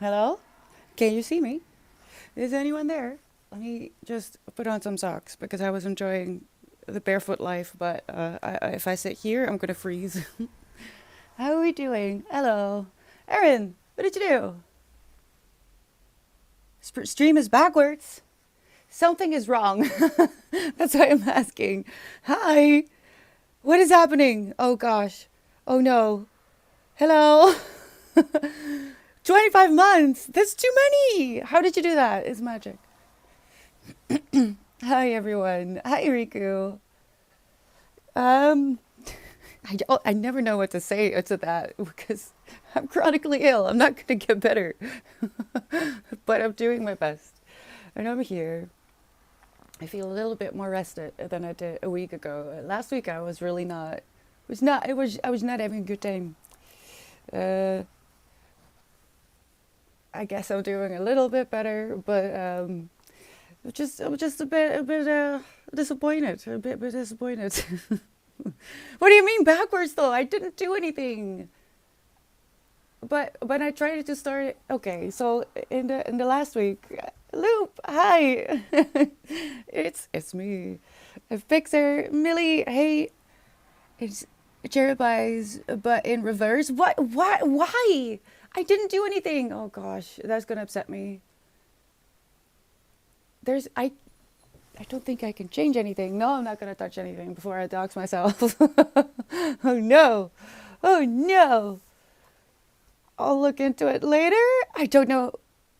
Hello? Can you see me? Is anyone there? Let me just put on some socks because I was enjoying the barefoot life, but if I sit here, I'm gonna freeze. How are we doing? Hello. Erin, what did you do? Stream is backwards. Something is wrong. That's why I'm asking. Hi. What is happening? Oh gosh. Oh no. Hello. 25 months. That's too many. How did you do that? It's magic. Hi everyone. Hi Riku. Um, I never know what to say to that because I'm chronically ill. I'm not going to get better, but I'm doing my best, and I'm here. I feel a little bit more rested than I did a week ago. Last week I was really not. Was not. It was. I was not having a good time. Uh, I guess I'm doing a little bit better, but I'm just a bit disappointed. A bit disappointed. What do you mean backwards though? I didn't do anything. But when I tried to start it, okay. So in the last week, Loop, hi, it's me, a fixer, Millie. Hey, it's cherrypies, but in reverse. What? What? Why? I didn't do anything. Oh gosh, that's gonna upset me. There's I don't think I can change anything. No, I'm not gonna touch anything before I dox myself. Oh no. Oh no. I'll look into it later. I don't know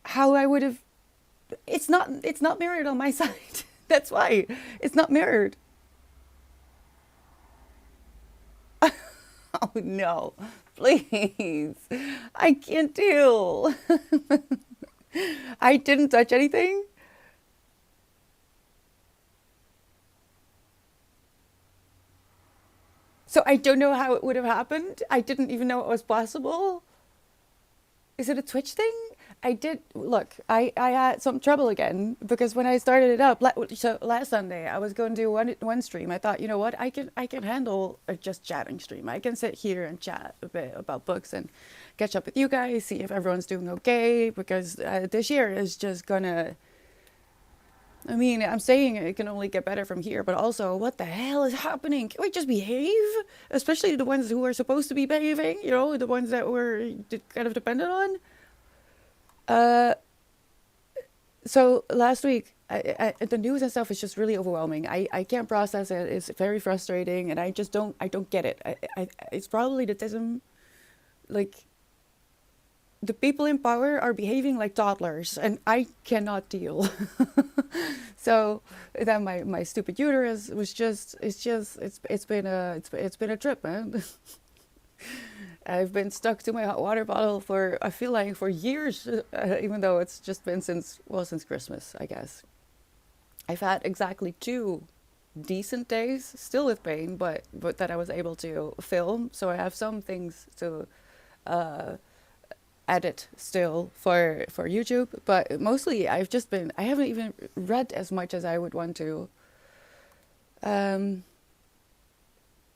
how I would have. It's not mirrored on my side. That's why it's not mirrored. Oh no. Please. I can't deal. I didn't touch anything. So I don't know how it would have happened. I didn't even know it was possible. Is it a Twitch thing? I did look. I had some trouble again because when I started it up, so last Sunday I was going to do one stream. I thought, you know what, I can handle a just chatting stream. I can sit here and chat a bit about books and catch up with you guys, see if everyone's doing okay. Because this year is just gonna. I mean, I'm saying it can only get better from here, but also, what the hell is happening? Can we just behave? Especially the ones who are supposed to be behaving, the ones that we're kind of dependent on. Uh, so last week, the news and stuff is just really overwhelming. I can't process it. It's very frustrating, and I don't get it. It's probably autism. Like the people in power are behaving like toddlers, and I cannot deal. So then my stupid uterus was it's been a trip, man. I've been stuck to my hot water bottle for I feel like for years, even though it's just been since Christmas, I guess. I've had exactly two decent days, still with pain, but that I was able to film. So I have some things to uh, edit still for YouTube, but mostly I haven't even read as much as I would want to. Um,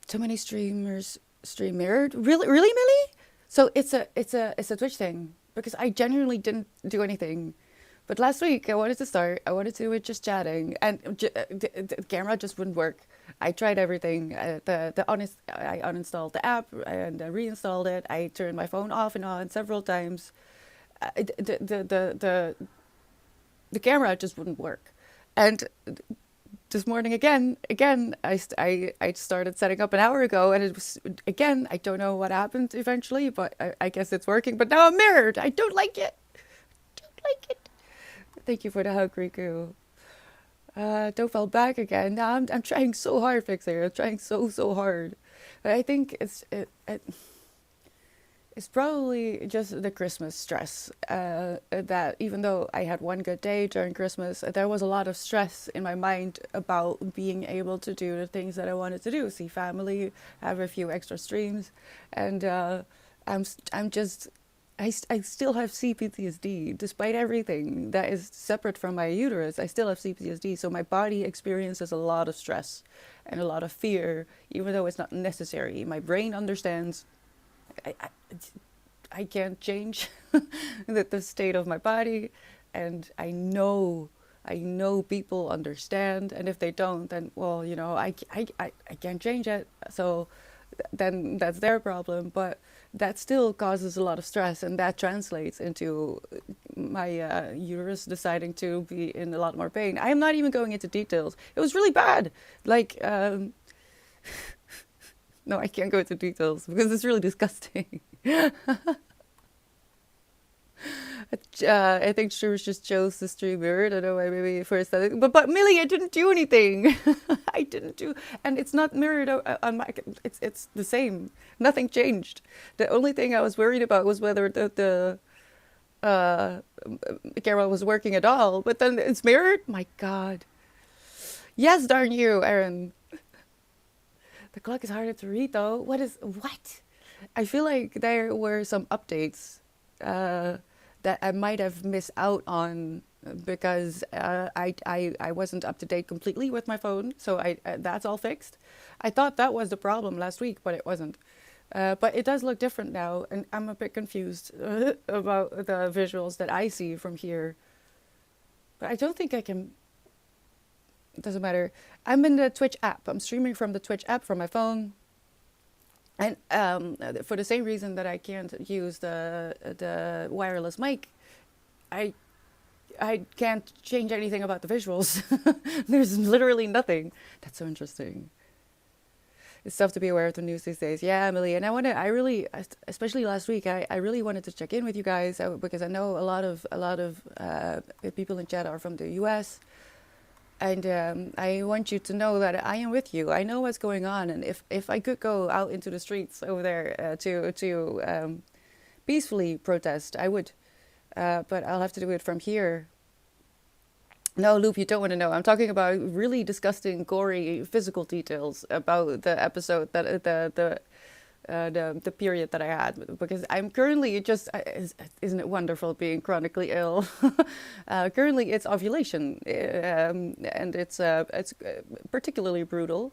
Too many streamers stream mirrored. Really, Millie? So it's a Twitch thing because I genuinely didn't do anything. But last week I wanted to start. I wanted to do it just chatting, and the camera just wouldn't work. I tried everything. I uninstalled the app and I reinstalled it. I turned my phone off and on several times. The camera just wouldn't work, and this morning again I started setting up an hour ago, and it was again I don't know what happened eventually, but I guess it's working. But now I'm mirrored. I don't like it. Don't like it. Thank you for the hug, Riku. Don't fall back again. Now I'm trying so hard, Fixer. I'm trying so hard. But I think it's probably just the Christmas stress. That even though I had one good day during Christmas, there was a lot of stress in my mind about being able to do the things that I wanted to do, see family, have a few extra streams, and I'm just. I still have CPTSD despite everything that is separate from my uterus. I still have CPTSD, so my body experiences a lot of stress and a lot of fear, even though it's not necessary. My brain understands. I I can't change the state of my body, and I know people understand, and if they don't, then well, I can't change it. So then that's their problem. But that still causes a lot of stress, and that translates into my uterus deciding to be in a lot more pain. I am not even going into details. It was really bad. Like, no, I can't go into details because it's really disgusting. I think she was just chose to stream mirrored. I don't know why, maybe for aesthetic. But Millie, I didn't do anything. I didn't do, and it's not mirrored on my. It's the same. Nothing changed. The only thing I was worried about was whether uh camera was working at all. But then it's mirrored. My God. Yes, darn you, Aaron. The clock is harder to read though. What? I feel like there were some updates uh, that I might have missed out on because I wasn't up to date completely with my phone. So that's all fixed. I thought that was the problem last week, but it wasn't. But it does look different now, and I'm a bit confused about the visuals that I see from here. But I don't think I can. It doesn't matter. I'm in the Twitch app. I'm streaming from the Twitch app from my phone. And for the same reason that I can't use the wireless mic, I I can't change anything about the visuals. There's literally nothing. That's so interesting. It's tough to be aware of the news these days. Yeah, Emily, and I really, especially last week, I really wanted to check in with you guys because I know a lot of people in chat are from the U.S. And I want you to know that I am with you. I know what's going on, and if I could go out into the streets over there to peacefully protest, I would. But I'll have to do it from here. No, Loop, you don't want to know. I'm talking about really disgusting, gory physical details about the episode that the period that I had, because I'm currently just isn't it wonderful being chronically ill? Currently, it's ovulation, and it's particularly brutal.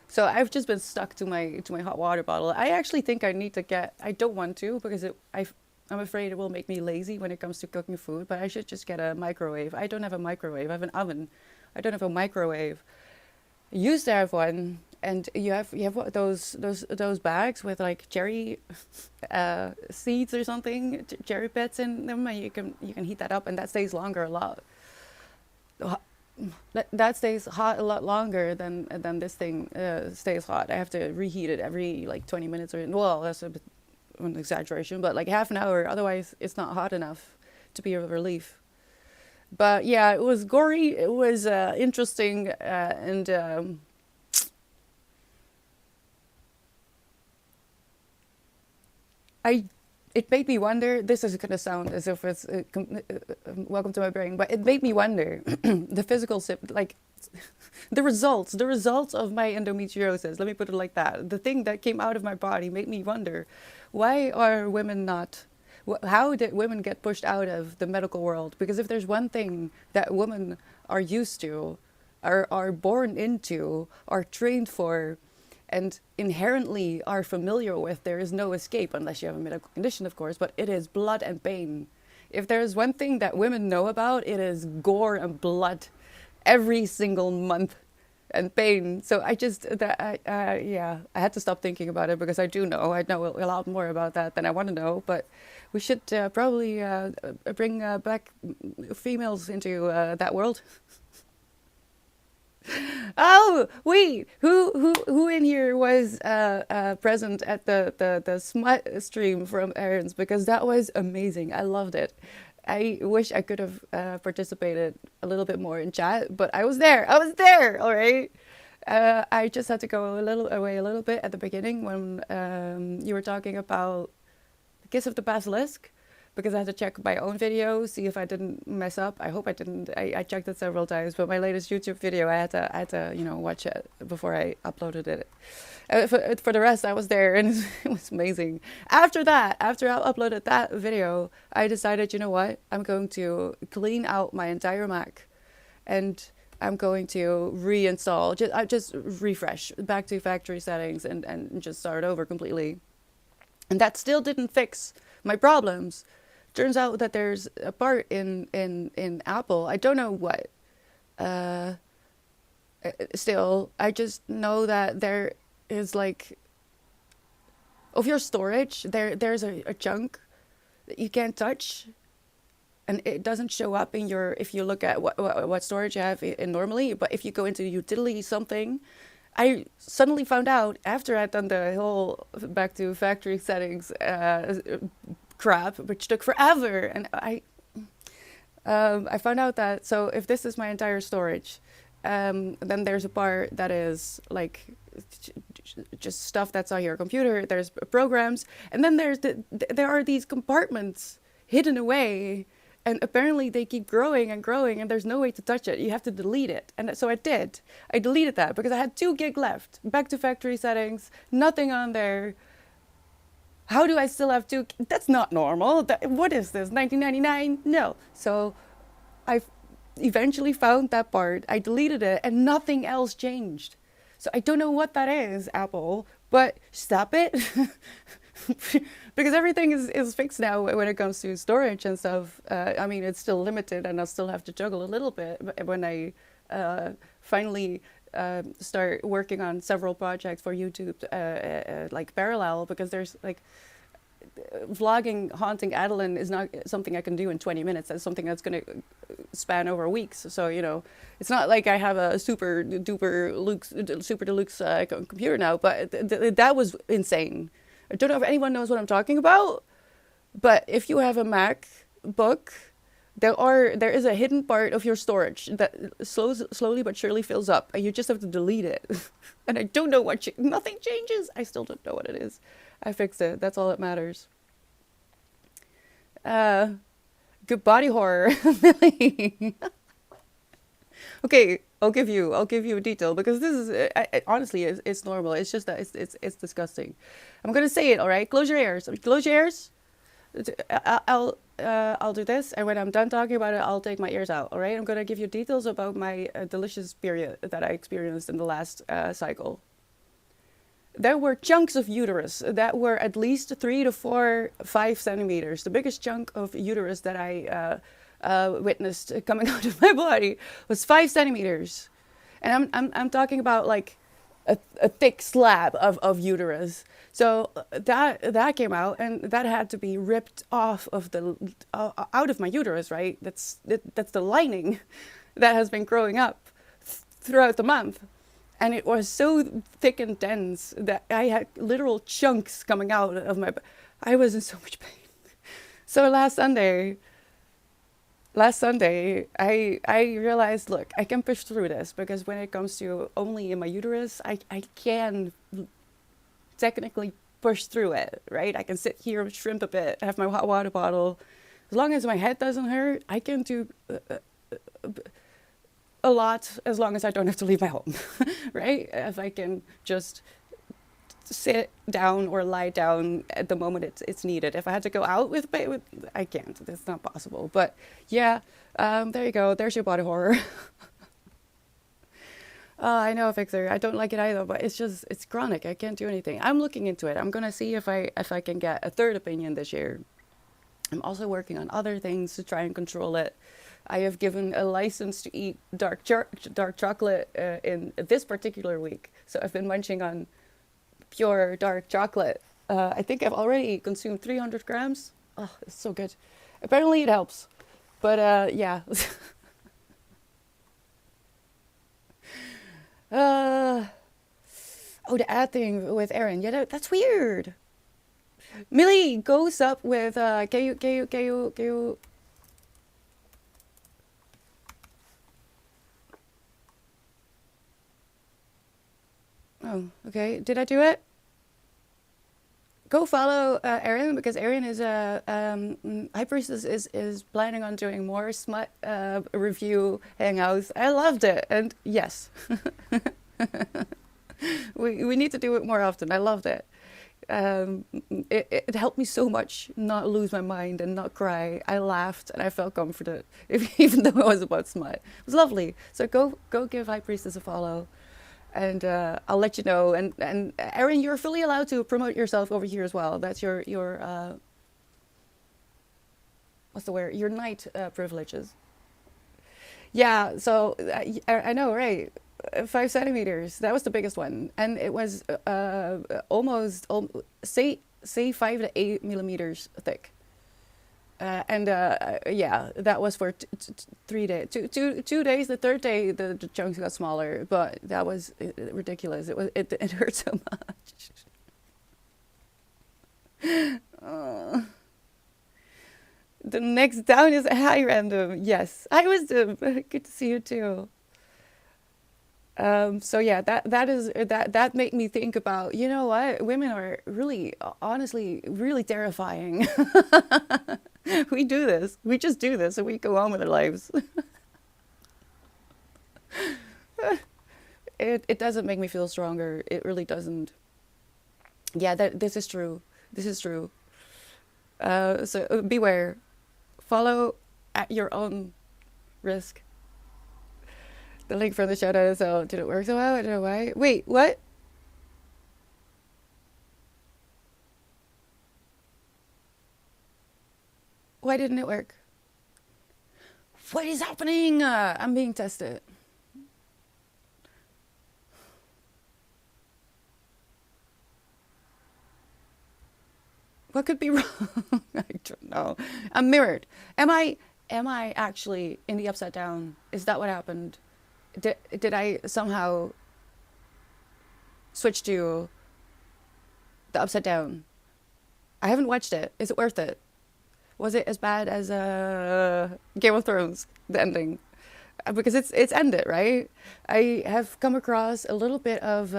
So I've just been stuck to my hot water bottle. I actually think I need to get. I don't want to because I'm afraid it will make me lazy when it comes to cooking food, but I should just get a microwave. I don't have a microwave. I have an oven. I don't have a microwave. I used to have one, and you have what, those bags with like cherry seeds or something, cherry pits in them, and you can heat that up, and that stays longer a lot. That stays hot a lot longer than this thing stays hot. I have to reheat it every like 20 minutes or well, that's a bit an exaggeration, but like half an hour. Otherwise, it's not hot enough to be a relief. But yeah, it was gory. It was interesting, and I. It made me wonder. This is gonna sound as if it's welcome to my brain, but it made me wonder the physical like the results of my endometriosis. Let me put it like that. The thing that came out of my body made me wonder, why are women not? How did women get pushed out of the medical world? Because if there's one thing that women are used to, are born into, are trained for, and inherently are familiar with, there is no escape unless you have a medical condition, of course, but it is blood and pain. If there's one thing that women know about, it is gore and blood every single month and pain. So I just, yeah, I had to stop thinking about it because I know a lot more about that than I want to know, but we should probably bring back females into that world. Oh, wait, who in here was present at the smut stream from Aaron's? Because that was amazing. I loved it. I wish I could have participated a little bit more in chat, but I was there. All right. I just had to go away a little bit at the beginning when you were talking about the kiss of the basilisk, because I had to check my own video, see if I didn't mess up. I hope I didn't. I checked it several times, but my latest YouTube video, I had to watch it before I uploaded it. For the rest, I was there, and it was amazing. After I uploaded that video, I decided, you know what? I'm going to clean out my entire Mac, and I'm going to reinstall, just refresh back to factory settings and just start over completely. And that still didn't fix my problems. Turns out that there's a part in Apple. I don't know what. Uh, Still, I just know that there is like of your storage. There's a chunk that you can't touch, and it doesn't show up in your if you look at what storage you have in normally. But if you go into utility something, I suddenly found out after I'd done the whole back to factory settings crap, which took forever, and I found out that so if this is my entire storage, then there's a part that is like just stuff that's on your computer. There's programs, and then there are these compartments hidden away, and apparently they keep growing and growing, and there's no way to touch it. You have to delete it, and so I did. I deleted that because I had 2 gig left. Back to factory settings, nothing on there. How do I still have 2? That's not normal. What is this? 1999? No. So I eventually found that part. I deleted it, and nothing else changed. So I don't know what that is, Apple, but stop it. Because everything is fixed now when it comes to storage and stuff. I mean, it's still limited, and I'll still have to juggle a little bit when I finally start working on several projects for YouTube, like parallel, because there's like vlogging haunting Adeline is not something I can do in 20 minutes. That's something that's going to span over weeks. So, you know, it's not like I have a super deluxe computer now, but that was insane. I don't know if anyone knows what I'm talking about, but if you have a MacBook, there is a hidden part of your storage that slowly but surely fills up, and you just have to delete it. And I don't know nothing changes. I still don't know what it is. I fixed it. That's all that matters. Good body horror, Millie. Okay, I'll give you a detail because this is honestly it's normal. It's just that it's disgusting. I'm gonna say it. All right, close your ears. Close your ears. I'll do this, and when I'm done talking about it, I'll take my ears out. All right, I'm gonna give you details about my delicious period that I experienced in the last cycle. There were chunks of uterus that were at least 3 to 4, 5 centimeters. The biggest chunk of uterus that I witnessed coming out of my body was 5 centimeters, and I'm talking about like a thick slab of uterus. So that came out, and that had to be ripped off of the out of my uterus, right? That's the lining that has been growing up throughout the month. And it was so thick and dense that I had literal chunks coming out of my... I was in so much pain. So last Sunday, I realized, look, I can push through this, because when it comes to only in my uterus, I can technically push through it, right? I can sit here, shrimp a bit, have my hot water bottle. As long as my head doesn't hurt, I can do... a lot, as long as I don't have to leave my home, right? If I can just sit down or lie down at the moment it's needed. If I had to go out with I can't. That's not possible. But yeah, there you go. There's your body horror. I know, Victor. I don't like it either, but it's chronic. I can't do anything. I'm looking into it. I'm gonna see if I can get a third opinion this year. I'm also working on other things to try and control it. I have given a license to eat dark chocolate in this particular week. So I've been munching on pure dark chocolate. I think I've already consumed 300 grams. Oh, it's so good. Apparently it helps. But yeah. Oh, the ad thing with Aaron. Yeah, that's weird. Millie goes up with can you Oh, okay. Did I do it? Go follow Erin, because Erin is High Priestess is planning on doing more smut review hangouts. I loved it, and yes, we need to do it more often. I loved it. It helped me so much not lose my mind and not cry. I laughed and I felt comforted, even though it was about smut. It was lovely. So go give High Priestess a follow. And I'll let you know. And Erin, you're fully allowed to promote yourself over here as well. That's your what's the word? Your night privileges. Yeah, so I know, right? 5 centimeters. That was the biggest one, and it was almost say 5 to 8 millimeters thick. And yeah, that was for 3 days. 2 days. The third day, the chunks got smaller, but that was ridiculous. It hurt so much. Uh, the next down is hi random. Yes, I was good to see you too. So yeah, that made me think about, you know what, women are really, honestly, really terrifying. We do this. We just do this and we go on with our lives. It doesn't make me feel stronger. It really doesn't. Yeah, that this is true. This is true. So beware. Follow at your own risk. The link from the shout out is out. Did it work so well? I don't know why. Wait, what? Why didn't it work? What is happening? I'm being tested. What could be wrong? I don't know. I'm mirrored. Am I actually in the upside down? Is that what happened? Did I somehow switch to the upside down? I haven't watched it. Is it worth it? Was it as bad as Game of Thrones, the ending? Because it's ended, right? I have come across a little bit of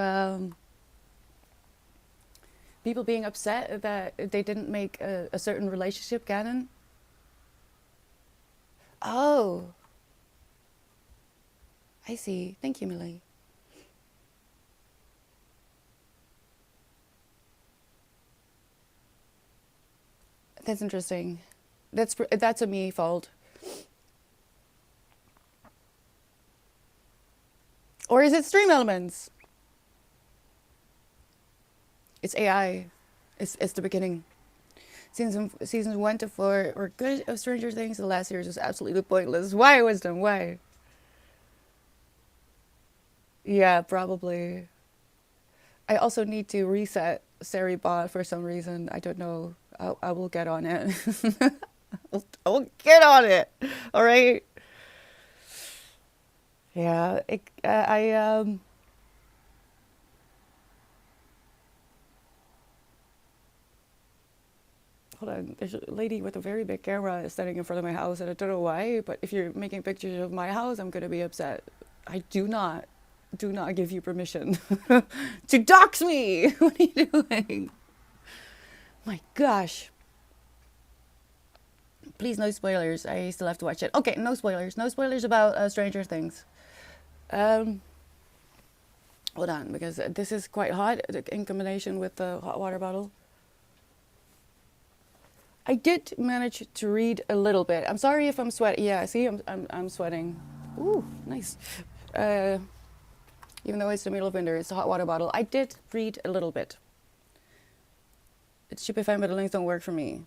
people being upset that they didn't make a certain relationship canon. Oh, I see. Thank you, Millie. That's interesting. That's a me fault. Or is it stream elements? It's AI. It's the beginning. Seasons 1 to 4 were good of Stranger Things. The last series was absolutely pointless. Why, Wisdom? Why? Yeah, probably. I also need to reset Seribot for some reason. I don't know. I will get on it. I'll get on it. All right. Yeah. Hold on. There's a lady with a very big camera standing in front of my house, and I don't know why. But if you're making pictures of my house, I'm gonna be upset. I do not give you permission to dox me. What are you doing? My gosh. Please, no spoilers. I still have to watch it. Okay, no spoilers. No spoilers about Stranger Things. Um, Hold on, because this is quite hot in combination with the hot water bottle. I did manage to read a little bit. I'm sorry if I'm sweating. Yeah, see, I'm sweating. Ooh, nice. Uh, Even though it's the middle of winter, it's a hot water bottle. I did read a little bit. It should be fine, but the links don't work for me.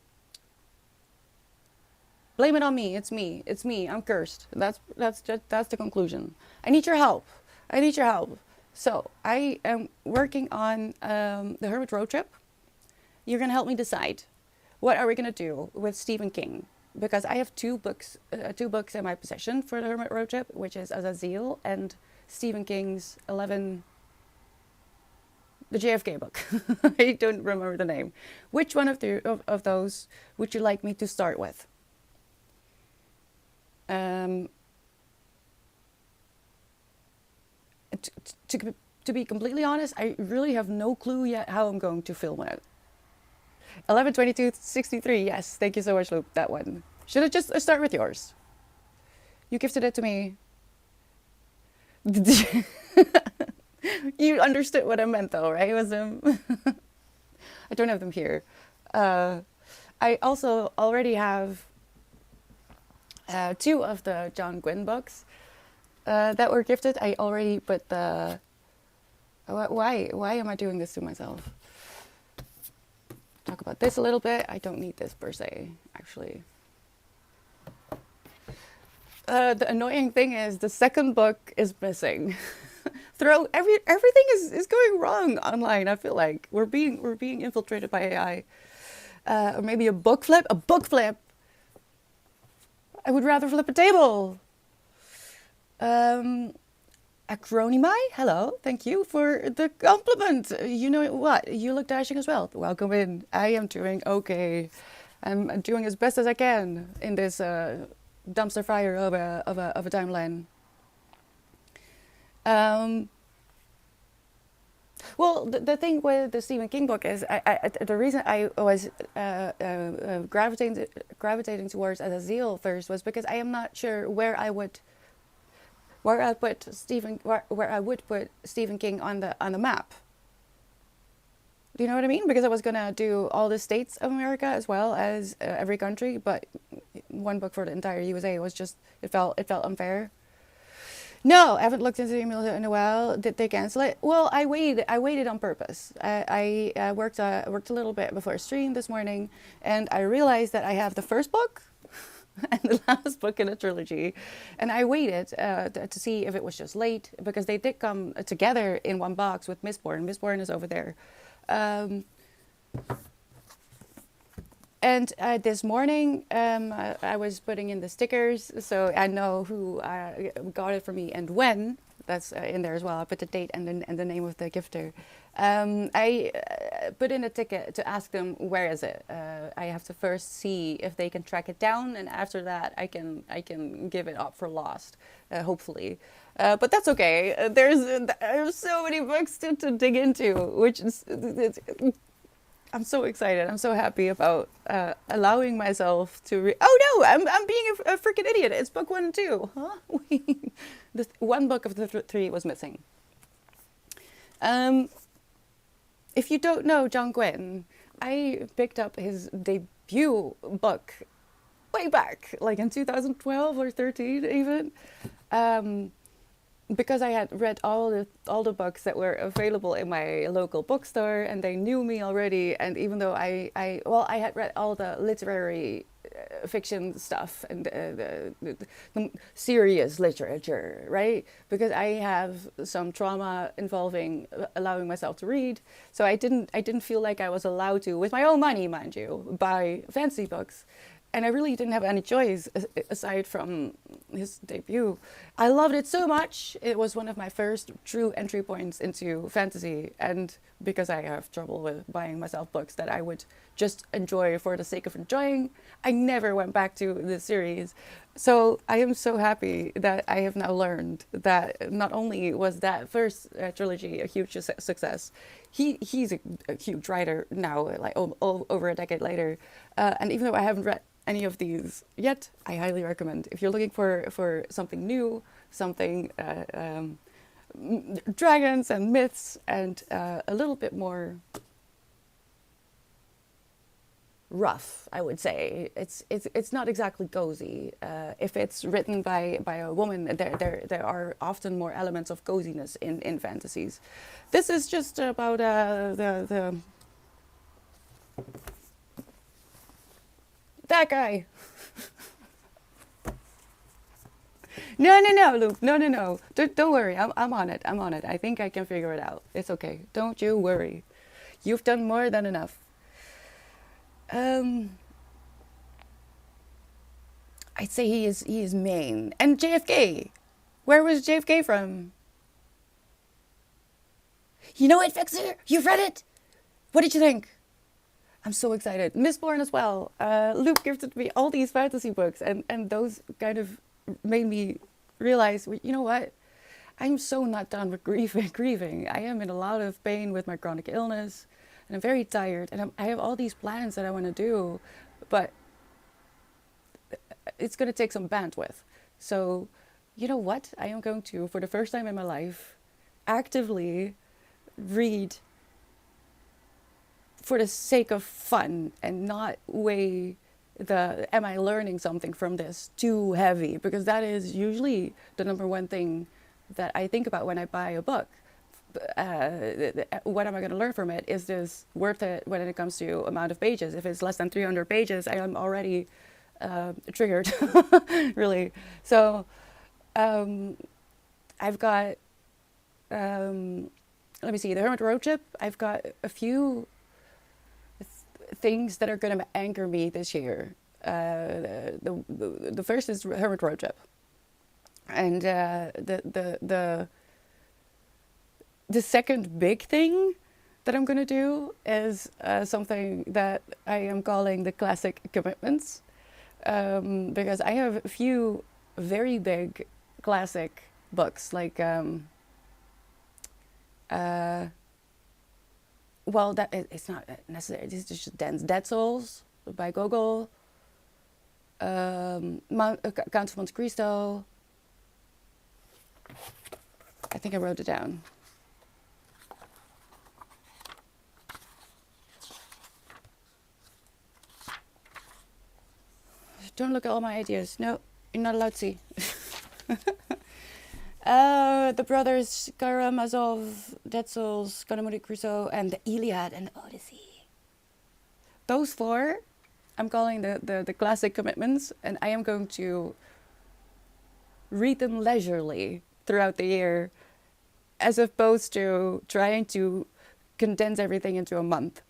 Blame it on me. It's me. It's me. I'm cursed. That's the conclusion. I need your help. I need your help. So I am working on the Hermit Road Trip. You're gonna help me decide what are we gonna do with Stephen King, because I have two books in my possession for the Hermit Road Trip, which is Azazel and Stephen King's 11, the JFK book. I don't remember the name. Which one of those would you like me to start with? Um, to be completely honest, I really have no clue yet how I'm going to film it. 11/22/63. Yes, thank you so much, Luke. That one. Should I just start with yours? You gifted it to me. You understood what I meant, though, right? It was I don't have them here. Uh, I also already have two of the John Gwynne books that were gifted. I already put the. Why am I doing this to myself? Talk about this a little bit. I don't need this per se, actually. The annoying thing is the second book is missing. Everything is going wrong online. I feel like we're being infiltrated by AI, or maybe a book flip. A book flip. I would rather flip a table. Um, Acronymai, hello. Thank you for the compliment. You know what? You look dashing as well. Welcome in. I am doing okay. I'm doing as best as I can in this dumpster fire of a timeline. Um, well, the thing with the Stephen King book is the reason I was gravitating towards Azazel first was because I am not sure where I would put Stephen King on the map. Do you know what I mean? Because I was gonna do all the states of America as well as every country, but one book for the entire USA was just it felt unfair. No, I haven't looked into the email in a while. Did they cancel it? Well, I waited on purpose. I worked a little bit before stream this morning, and I realized that I have the first book and the last book in a trilogy, and I waited to see if it was just late because they did come together in one box with Mistborn. Mistborn is over there. Um, and this morning, I was putting in the stickers, so I know who got it for me and when. That's in there as well. I put the date and the name of the gifter. I put in a ticket to ask them where is it. I have to first see if they can track it down, and after that, I can give it up for lost, hopefully. But that's okay. There's so many books to dig into, which is I'm so excited. I'm so happy about allowing myself to read. Oh no, I'm being a freaking idiot. It's book 1 and 2. Huh? The one book of the three was missing. Um, if you don't know John Gwynne, I picked up his debut book way back, like in 2012 or 13 even. Um, because I had read all the books that were available in my local bookstore, and they knew me already. And even though I had read all the literary fiction stuff and the serious literature, right? Because I have some trauma involving allowing myself to read, so I didn't feel like I was allowed to, with my own money, mind you, buy fancy books. And I really didn't have any choice aside from his debut. I loved it so much. It was one of my first true entry points into fantasy. And because I have trouble with buying myself books that I would just enjoy for the sake of enjoying, I never went back to the series. So I am so happy that I have now learned that not only was that first trilogy a huge success, he's a huge writer now, like over a decade later. And even though I haven't read any of these yet, I highly recommend. If you're looking for something new, something dragons and myths and a little bit more rough, I would say. It's not exactly cozy. If it's written by a woman, there are often more elements of coziness in fantasies. This is just about the that guy. No, Luke. No. Don't worry. I'm on it. I'm on it. I think I can figure it out. It's okay. Don't you worry. You've done more than enough. Um, I'd say he is Maine and JFK. Where was JFK from? You know it, Fixer. You've read it. What did you think? I'm so excited. Mistborn as well. Luke gifted me all these fantasy books, and those kind of made me realize, well, you know what? I'm so not done with grieving. I am in a lot of pain with my chronic illness, and I'm very tired, and I have all these plans that I want to do, but it's going to take some bandwidth. So, you know what? I am going to, for the first time in my life, actively read for the sake of fun and not weigh the am I learning something from this too heavy, because that is usually the number one thing that I think about when I buy a book. What am I going to learn from it? Is this worth it when it comes to amount of pages? If it's less than 300 pages, I am already triggered, really. So um, I've got, let me see, the Hermit Road Trip. I've got a few things that are going to anchor me this year. The first is Hermit Road Trip, and the second big thing that I'm going to do is something that I am calling the classic commitments, because I have a few very big classic books, like uh, well, it's not necessary. It's just dense. Dead Souls by Gogol, Count of Monte Cristo. I think I wrote it down. Don't look at all my ideas. No, you're not allowed to see. The Brothers Karamazov, Dead Souls, Count of Monte Cristo, and the Iliad and the Odyssey. Those four, I'm calling the classic commitments, and I am going to read them leisurely throughout the year, as opposed to trying to condense everything into a month.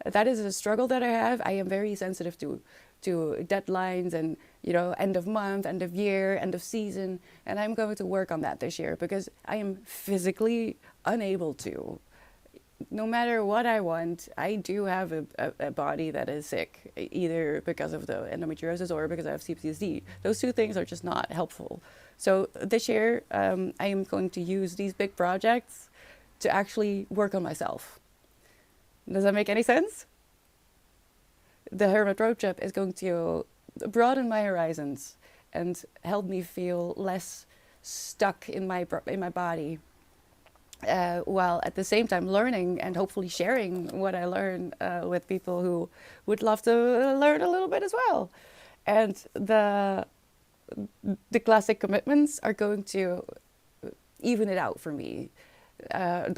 That is a struggle that I have. I am very sensitive to deadlines and, end of month, end of year, end of season, and I'm going to work on that this year because I am physically unable to. No matter what I want, I do have a body that is sick, either because of the endometriosis or because I have CPTSD. Those two things are just not helpful. So this year, I am going to use these big projects to actually work on myself. Does that make any sense? The Hermit Road Trip is going to broaden my horizons and help me feel less stuck in my body, while at the same time learning and hopefully sharing what I learn with people who would love to learn a little bit as well. And the classic commitments are going to even it out for me.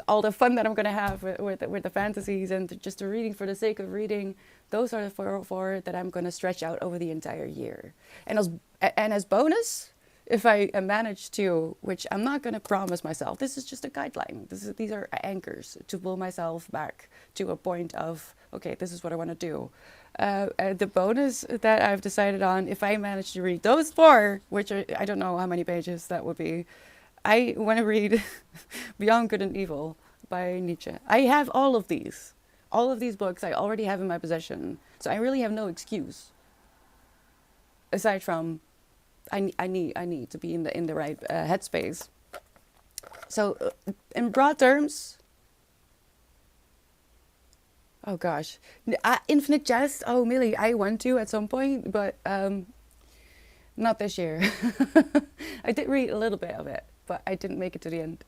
All the fun that I'm going to have with the fantasies and just the reading for the sake of reading, those are the four that I'm going to stretch out over the entire year. And as bonus, if I manage to, which I'm not going to promise myself, this is just a guideline. These are anchors to pull myself back to a point of, okay, this is what I want to do. The bonus that I've decided on, if I manage to read those four, which I don't know how many pages that would be, I want to read Beyond Good and Evil by Nietzsche. I have all of these. All of these books I already have in my possession. So I really have no excuse. Aside from, I need to be in the right headspace. So in broad terms, oh gosh, Infinite Jest. Oh, Millie, I want to at some point, but not this year. I did read a little bit of it, but I didn't make it to the end.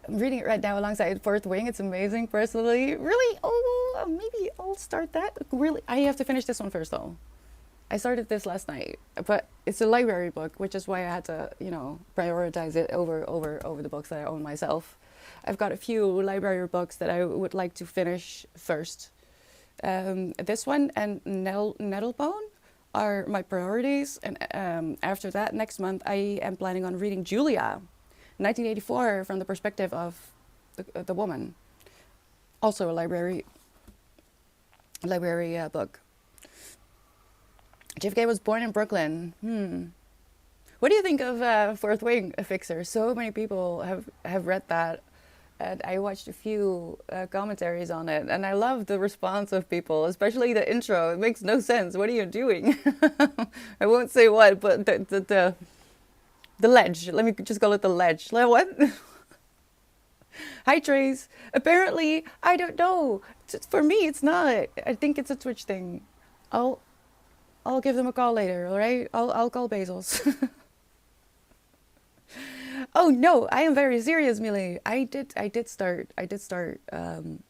I'm reading it right now alongside Fourth Wing. It's amazing, personally. Really? Oh, maybe I'll start that. Really, I have to finish this one first, though. I started this last night, but it's a library book, which is why I had to, prioritize it over the books that I own myself. I've got a few library books that I would like to finish first. This one and Nettlebone are my priorities, and after that, next month, I am planning on reading Julia, 1984, from the perspective of the woman. Also a library book. JFK was born in Brooklyn. What do you think of Fourth Wing, A Fixer? So many people have read that, and I watched a few commentaries on it, and I love the response of people, especially the intro. It makes no sense. What are you doing? I won't say what, but the ledge. Let me just call it the ledge. What? Hi, Trace. Apparently, I don't know. For me, it's not. I think it's a Twitch thing. I'll give them a call later, all right? I'll call Basil's. Oh no, I am very serious, Millie. I did start. Isn't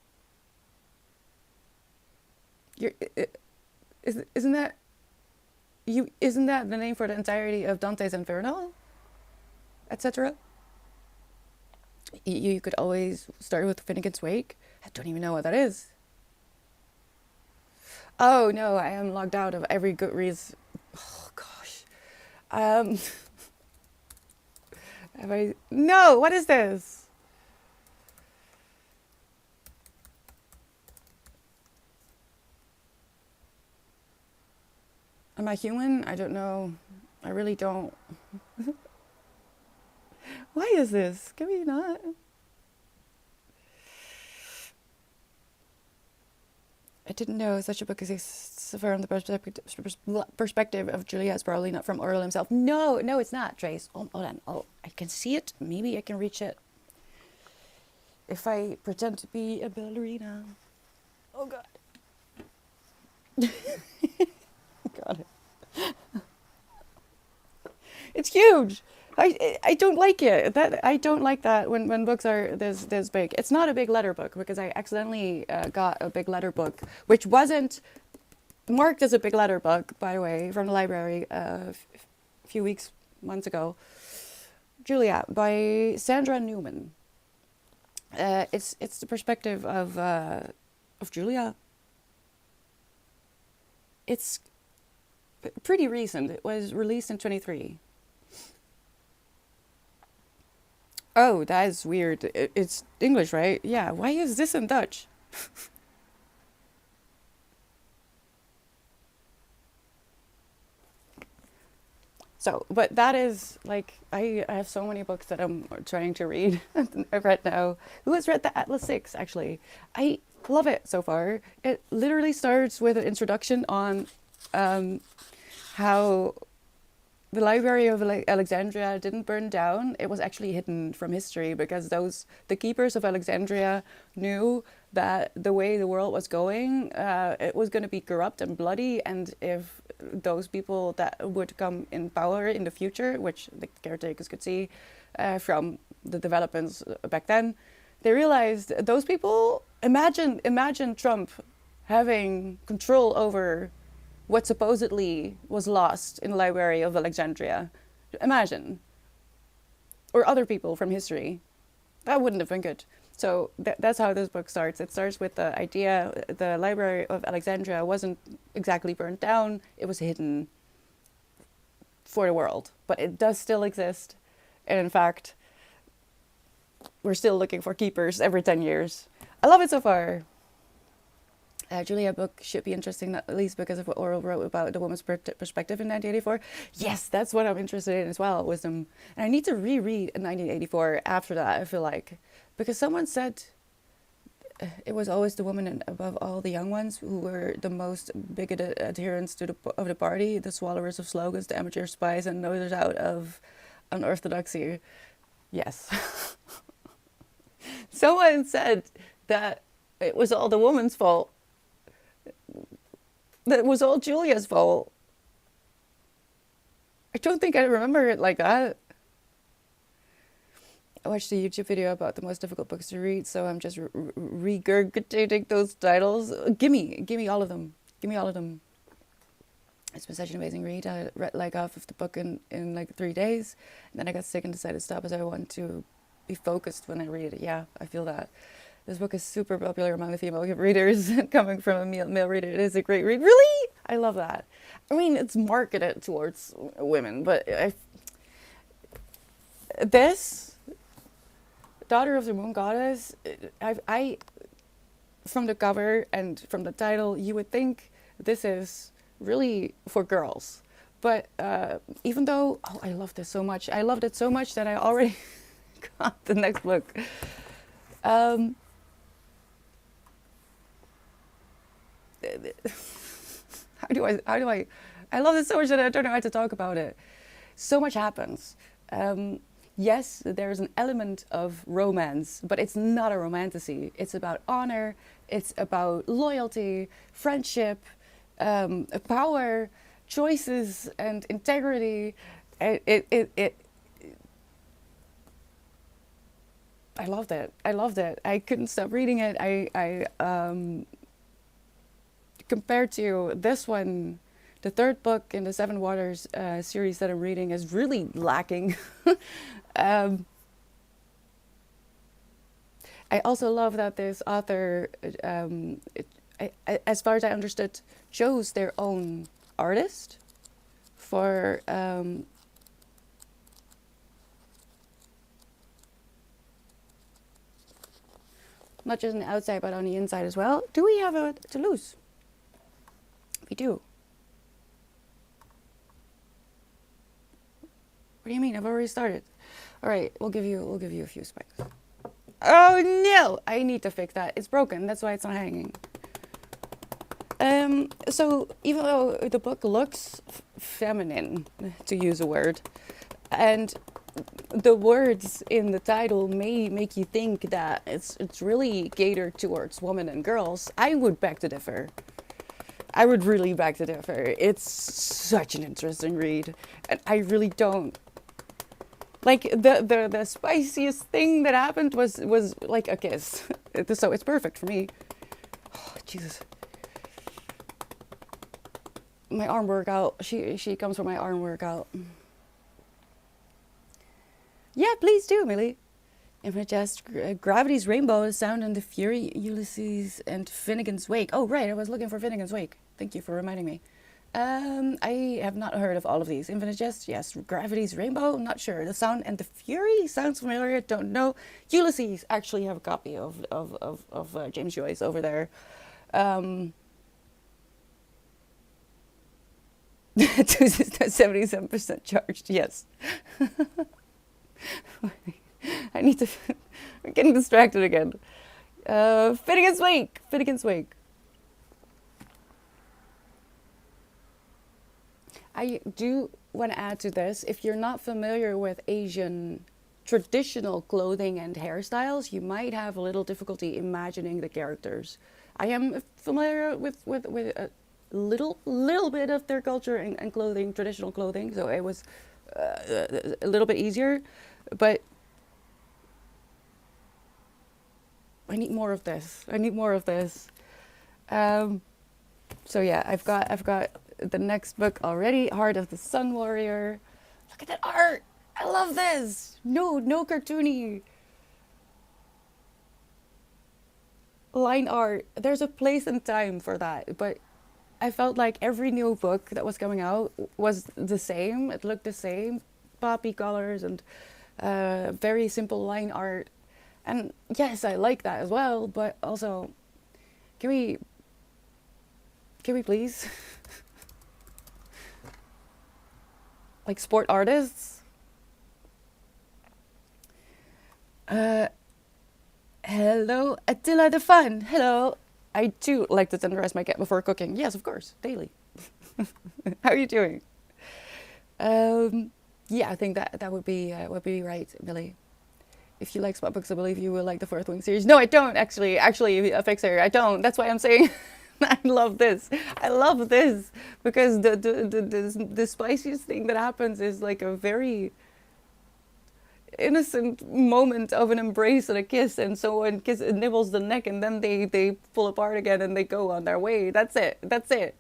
that you? Isn't that the name for the entirety of Dante's Inferno, etc.? You could always start with Finnegan's Wake. I don't even know what that is. Oh no, I am logged out of every Goodreads. Oh gosh. Um, have I? No. What is this? Am I human? I don't know. I really don't. Why is this? Can we not? I didn't know such a book exists from the perspective of Julia. It's probably not from Orwell himself. No, no, it's not, Trace. Oh, hold on. Oh, I can see it. Maybe I can reach it if I pretend to be a ballerina. Oh God. Got it. It's huge. I don't like it. That I don't like that when books are this big. It's not a big letter book because I accidentally got a big letter book, which wasn't marked as a big letter book, by the way, from the library a few months ago. Julia by Sandra Newman. It's the perspective of Julia. It's pretty recent. It was released in 23. Oh, that is weird. It's English, right? Yeah. Why is this in Dutch? So, but that is like I have so many books that I'm trying to read. I've read now. Who has read the Atlas Six? Actually, I love it so far. It literally starts with an introduction on um, how the Library of Alexandria didn't burn down. It was actually hidden from history because the keepers of Alexandria knew that the way the world was going, it was going to be corrupt and bloody. And if those people that would come in power in the future, which the caretakers could see from the developments back then, they realized those people. Imagine Trump having control over what supposedly was lost in the Library of Alexandria. Imagine. Or other people from history. That wouldn't have been good. So that's how this book starts. It starts with the idea the Library of Alexandria wasn't exactly burnt down, it was hidden for the world. But it does still exist. And in fact, we're still looking for keepers every 10 years. I love it so far. Julia book should be interesting, not least because of what Orwell wrote about the woman's perspective in 1984. Yes, that's what I'm interested in as well, wisdom. And I need to reread 1984 after that, I feel like. Because someone said it was always the women and above all the young ones who were the most bigoted adherents of the party, the swallowers of slogans, the amateur spies, and nosers out of unorthodoxy. Yes. Someone said that it was all the woman's fault. That it was all Julia's fault. I don't think I remember it like that. I watched a YouTube video about the most difficult books to read, so I'm just regurgitating those titles. Gimme all of them. Give me all of them. It's been such an amazing read. I read like half of the book in like 3 days, and then I got sick and decided to stop as I want to be focused when I read it. Yeah, I feel that. This book is super popular among the female readers. Coming from a male reader, it is a great read. Really? I love that. I mean, it's marketed towards women, but this, Daughter of the Moon Goddess, I from the cover and from the title, you would think this is really for girls. But even though, oh, I love this so much. I loved it so much that I already got the next book. How do I love this so much that I don't know how to talk about it. So much happens. Yes, there's an element of romance, but it's not a romantasy. It's about honor, it's about loyalty, friendship, power, choices, and integrity. It I loved it. I loved it. I couldn't stop reading it. Compared to this one, the third book in the Seven Waters series that I'm reading is really lacking. I also love that this author as far as I understood, chose their own artist for not just on the outside but on the inside as well. Do we have a Toulouse? We do. What do you mean? I've already started. All right, we'll give you a few spikes. Oh no! I need to fix that. It's broken. That's why it's not hanging. So even though the book looks feminine, to use a word, and the words in the title may make you think that it's really catered towards women and girls, I would beg to differ. I would really beg to differ. It's such an interesting read, and I really don't. Like the spiciest thing that happened was like a kiss, so it's perfect for me. Oh, Jesus. My arm workout. She comes from my arm workout. Yeah, please do, Millie. If I just Gravity's Rainbow, Sound and the Fury, Ulysses and Finnegan's Wake. Oh right, I was looking for Finnegan's Wake. Thank you for reminding me. I have not heard of all of these. Infinite Jest, yes. Gravity's Rainbow, not sure. The Sound and the Fury sounds familiar. Don't know. Ulysses, actually have a copy of James Joyce over there. 77% charged, yes. I need to... I'm getting distracted again. Finnegan's Wake. I do want to add to this, if you're not familiar with Asian traditional clothing and hairstyles, you might have a little difficulty imagining the characters. I am familiar with a little bit of their culture and clothing, traditional clothing, so it was a little bit easier, but I need more of this. So yeah, I've got the next book already, Heart of the Sun Warrior. Look at that art. I love this. No cartoony line art. There's a place and time for that, but I felt like every new book that was coming out was the same. It looked the same, poppy colors and very simple line art. And yes, I like that as well, but also, can we please? Like sport artists? Hello, Attila the Fun. Hello. I too like to tenderize my cat before cooking. Yes, of course, daily. How are you doing? Yeah, I think that would be right, Billy. If you like smart books, I believe you will like the Fourth Wing series. No, I don't actually. Actually, a fixer, I don't. That's why I'm saying I love this. I love this because the spiciest thing that happens is like a very innocent moment of an embrace and a kiss, and someone nibbles the neck, and then they pull apart again and they go on their way. That's it.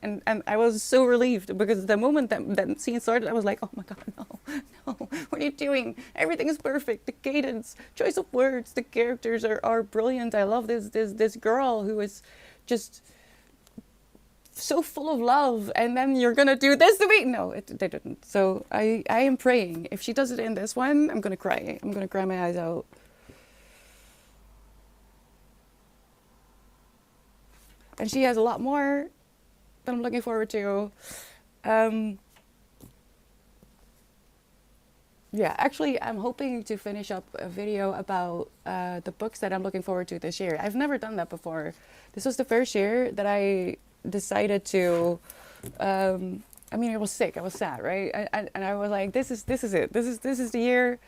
And I was so relieved because the moment that scene started, I was like, oh my god, no, what are you doing? Everything is perfect. The cadence, choice of words, the characters are brilliant. I love this girl who is just so full of love, and then you're gonna do this to me. No, they didn't. So I am praying. If she does it in this one, I'm gonna cry. I'm gonna cry my eyes out. And she has a lot more that I'm looking forward to. Yeah, actually, I'm hoping to finish up a video about the books that I'm looking forward to this year. I've never done that before. This was the first year that I decided to I mean, I was sick, I was sad, right? And I was like, this is it. This is the year,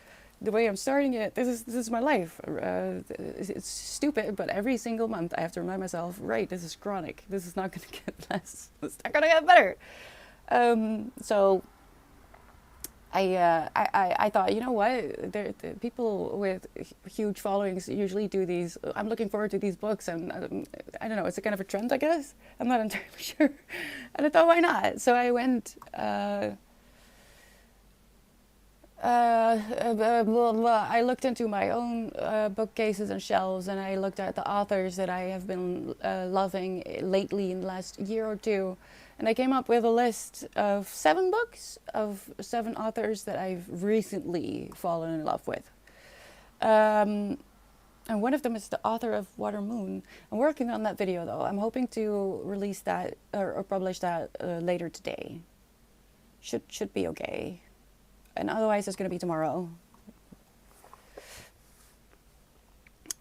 the way I'm starting it. This is my life. It's stupid, but every single month I have to remind myself, right, this is chronic. This is not going to get less. It's not going to get better. So I thought, you know what, the people with huge followings usually do these. I'm looking forward to these books, and I don't know, it's a kind of a trend, I guess. I'm not entirely sure. And I thought, why not? So I went Blah, blah. I looked into my own bookcases and shelves, and I looked at the authors that I have been loving lately in the last year or two, and I came up with a list of 7 books of 7 authors that I've recently fallen in love with. Um, and one of them is the author of Water Moon. I'm working on that video though. I'm hoping to release that or publish that later today. Should be okay. And otherwise it's going to be tomorrow.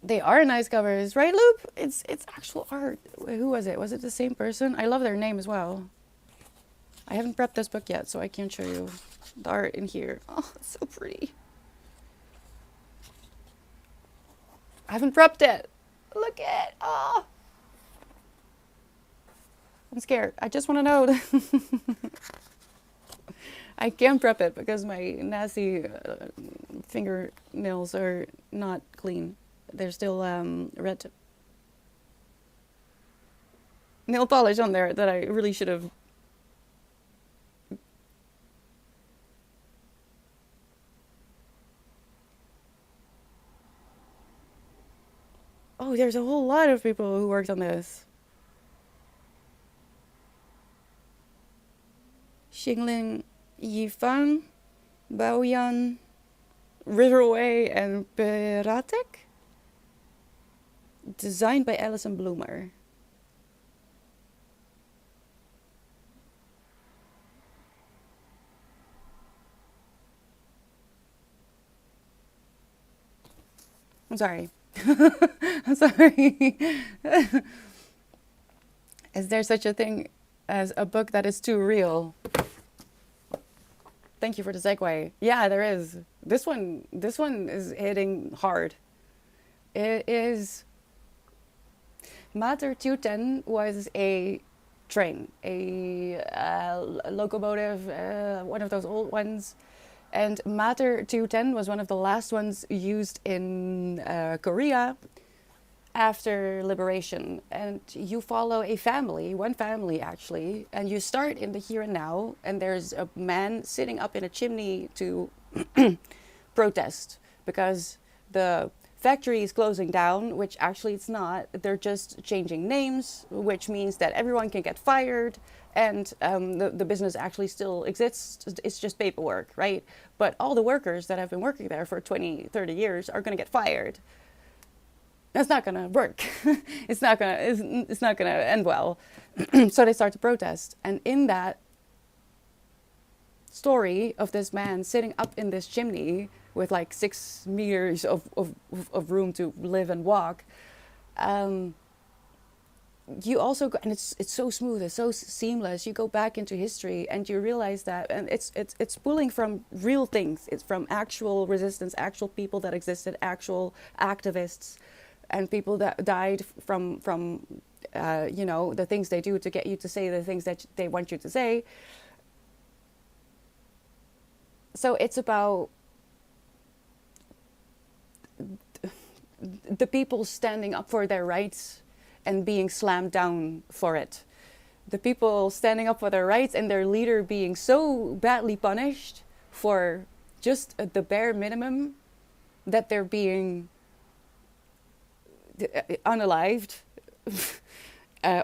They are nice covers, right, Loop? It's actual art. Who was it? Was it the same person? I love their name as well. I haven't prepped this book yet, so I can't show you the art in here. Oh, it's so pretty. I haven't prepped it. Look at it. Oh. I'm scared. I just want to know. I can't prep it because my nasty fingernails are not clean. They're still red nail polish on there that I really should have. Oh, there's a whole lot of people who worked on this. Xingling Yifan, Baoyan, Riverway, and Peratek. Designed by Alison Bloomer. I'm sorry. I'm sorry. Is there such a thing as a book that is too real? Thank you for the segue. Yeah, there is. This one is hitting hard. It is. Mater 210 was a train, a locomotive, one of those old ones. And Mater 210 was one of the last ones used in Korea after liberation. And you follow a family, one family actually, and you start in the here and now, and there's a man sitting up in a chimney to protest because the factory is closing down, which actually it's not. They're just changing names, which means that everyone can get fired, and the business actually still exists. It's just paperwork, right? But all the workers that have been working there for 20, 30 years are going to get fired. That's not going to work. It's not going to end well. So they start to protest. And in that story of this man sitting up in this chimney with like 6 meters of room to live and walk, you also go, and it's so smooth, it's so seamless. You go back into history and you realize that, and it's pulling from real things. It's from actual resistance, actual people that existed, actual activists, and people that died from the things they do to get you to say the things that they want you to say. So it's about the people standing up for their rights and being slammed down for it. The people standing up for their rights and their leader being so badly punished for just the bare minimum that they're being unalived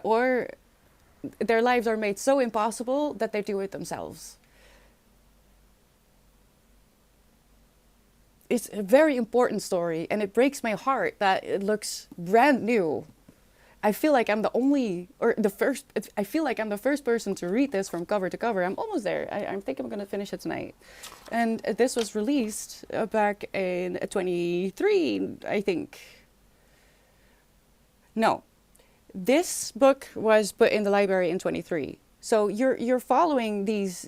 or their lives are made so impossible that they do it themselves. It's a very important story, and it breaks my heart that it looks brand new. I feel like I'm the only, or the first, I feel like I'm the first person to read this from cover to cover. I'm almost there. I think I'm going to finish it tonight. And this was released back in 23, I think. No, this book was put in the library in 23. So you're following these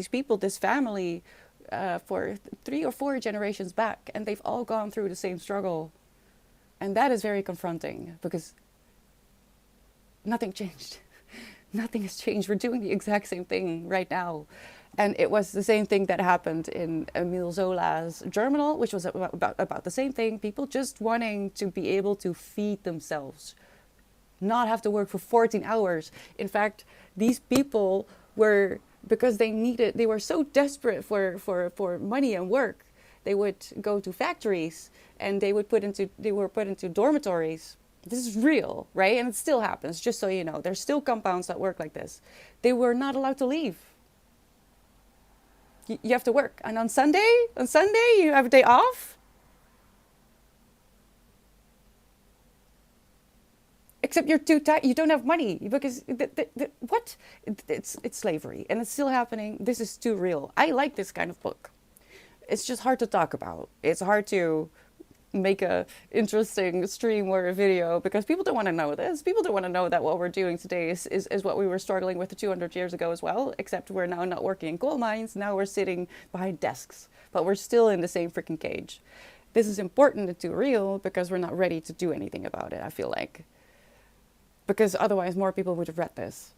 people, this family, for 3 or 4 generations back, and they've all gone through the same struggle. And that is very confronting because nothing changed. Nothing has changed. We're doing the exact same thing right now. And it was the same thing that happened in Emile Zola's Germinal, which was about the same thing. People just wanting to be able to feed themselves, not have to work for 14 hours. In fact, these people were because they were so desperate for money and work. They would go to factories and they were put into dormitories. This is real, right? And it still happens, just so you know. There's still compounds that work like this. They were not allowed to leave. You have to work. And on Sunday, you have a day off. Except you're too tired. You don't have money because what? It's slavery, and it's still happening. This is too real. I like this kind of book. It's just hard to talk about. It's hard to make a interesting stream or a video because people don't want to know this. People don't want to know that what we're doing today is what we were struggling with 200 years ago as well, except we're now not working in coal mines. Now we're sitting behind desks, but we're still in the same freaking cage. This is important and too real because we're not ready to do anything about it, I feel like. Because otherwise more people would have read this.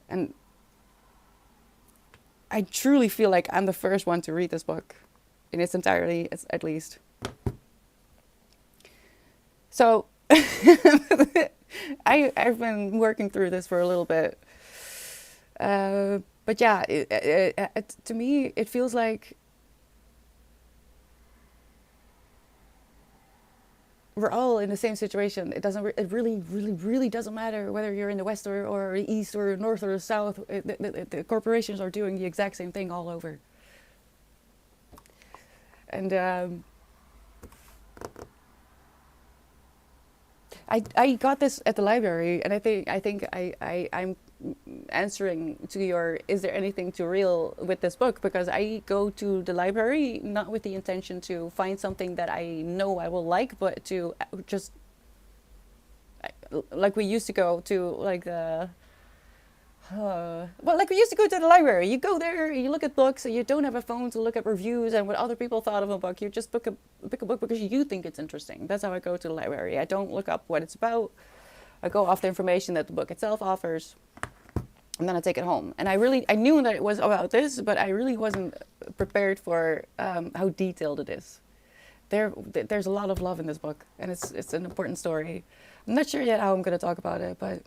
And I truly feel like I'm the first one to read this book in its entirety, at least. So I've been working through this for a little bit. But yeah, to me, it feels like we're all in the same situation. It really doesn't matter whether you're in the west or the east or north or the south. The corporations are doing the exact same thing all over. And I got this at the library, and I think I'm answering to your, is there anything too real with this book? Because I go to the library not with the intention to find something that I know I will like, but to just like we used to go to like the well, like we used to go to the library. You go there, you look at books, and you don't have a phone to look at reviews and what other people thought of a book. You just pick a book because you think it's interesting. That's how I go to the library. I don't look up what it's about. I go off the information that the book itself offers, and then I take it home. And I knew that it was about this, but I really wasn't prepared for how detailed it is. There's a lot of love in this book, and it's an important story. I'm not sure yet how I'm going to talk about it, but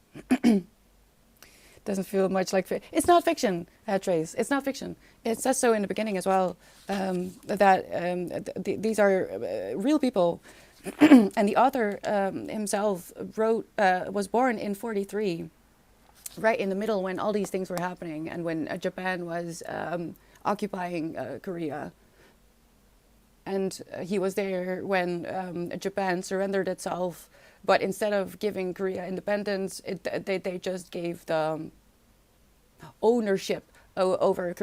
doesn't feel much like it's not fiction, Trace. It's not fiction. It says so in the beginning as well, that these are real people, and the author himself was born in 1943, right in the middle when all these things were happening, and when Japan was occupying Korea. And he was there when Japan surrendered itself, but instead of giving Korea independence, they just gave the ownership over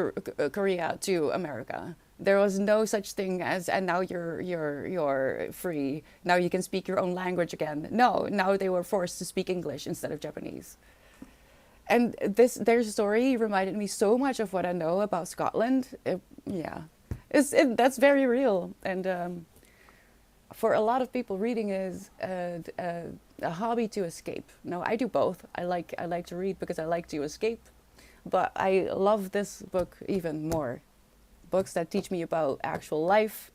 Korea to America. There was no such thing as, and now you're free. Now you can speak your own language again. No, now they were forced to speak English instead of Japanese. And their story reminded me so much of what I know about Scotland. That's very real. And for a lot of people, reading is a hobby to escape. No, I do both. I like to read because I like to escape, but I love this book even more. Books that teach me about actual life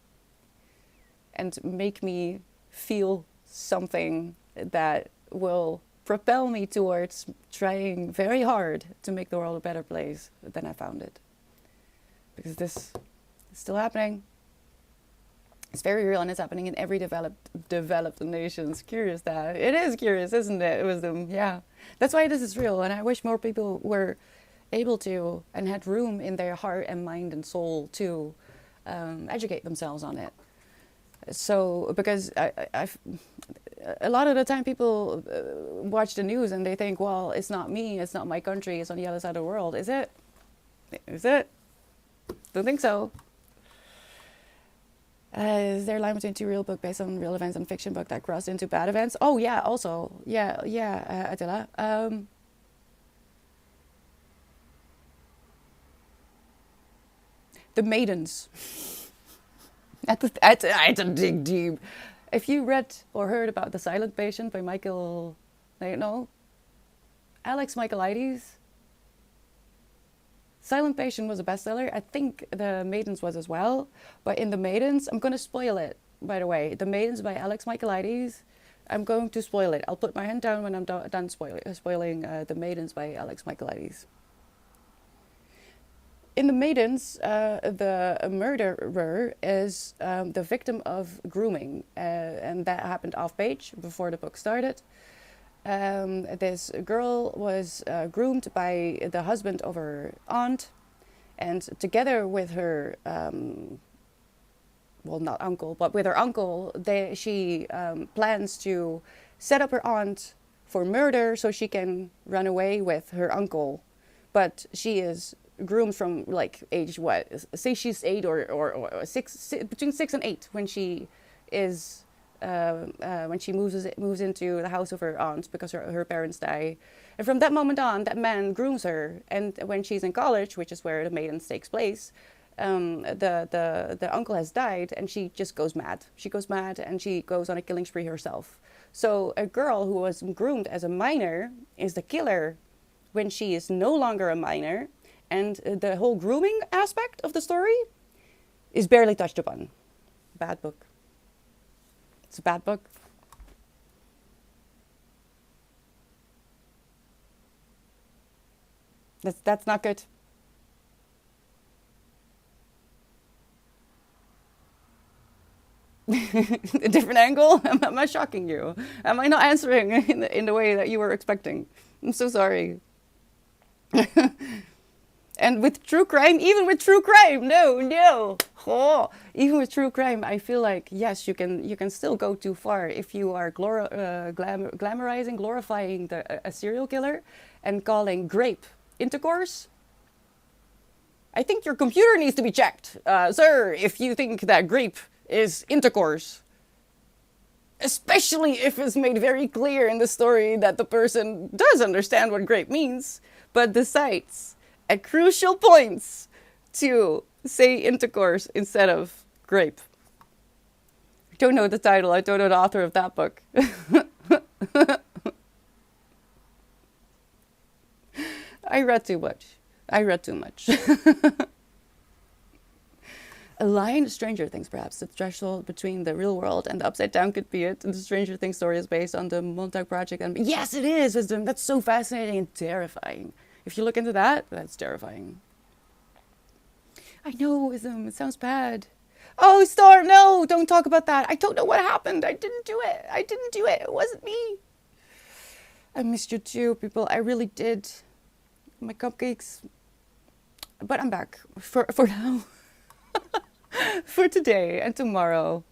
and make me feel something that will propel me towards trying very hard to make the world a better place than I found it. Because this is still happening. It's very real, and it's happening in every developed nation. It's curious that. It is curious, isn't it? Wisdom, yeah. That's why this is real, and I wish more people were able to and had room in their heart and mind and soul to educate themselves on it. So, because a lot of the time people watch the news and they think, well, it's not me, it's not my country, it's on the other side of the world. Is it? Is it? Don't think so. Is there a line between two real book based on real events and fiction book that crossed into bad events? Oh yeah, also. Yeah, Attila. The Maidens. I had to dig deep. If you read or heard about The Silent Patient by Alex Michaelides. Silent Patient was a bestseller. I think The Maidens was as well. But in The Maidens, I'm going to spoil it, by the way. The Maidens by Alex Michaelides. I'm going to spoil it. I'll put my hand down when I'm done spoiling The Maidens by Alex Michaelides. In The Maidens, the murderer is the victim of grooming, and that happened off page before the book started. This girl was groomed by the husband of her aunt, and together with her, well, not uncle, but with her uncle, she plans to set up her aunt for murder so she can run away with her uncle. But she is groomed from like age what? Say she's 8 or between 6 and 8 when she is when she moves into the house of her aunt because her parents die. And from that moment on, that man grooms her. And when she's in college, which is where The Maidens takes place, the uncle has died, and she just goes mad. She goes mad, and she goes on a killing spree herself. So a girl who was groomed as a minor is the killer when she is no longer a minor, and the whole grooming aspect of the story is barely touched upon. Bad book. It's a bad book. That's not good. A different angle? Am I shocking you? Am I not answering in the way that you were expecting? I'm so sorry. And with true crime, even with true crime, no. Oh, even with true crime, I feel like yes, you can still go too far if you are glamorizing, glorifying a serial killer, and calling grape intercourse. I think your computer needs to be checked, sir, if you think that grape is intercourse. Especially if it's made very clear in the story that the person does understand what grape means, but decides at crucial points to say intercourse instead of grape. I don't know the title, I don't know the author of that book. I read too much. A line, Stranger Things, perhaps. The threshold between the real world and the upside down could be it. The Stranger Things story is based on the Montauk Project. And yes, it is. That's so fascinating and terrifying. If you look into that, that's terrifying. I know, Wisdom. It sounds bad. Oh, Storm, no, don't talk about that. I don't know what happened. I didn't do it. It wasn't me. I missed you too, people. I really did. My cupcakes. But I'm back for now. For today and tomorrow,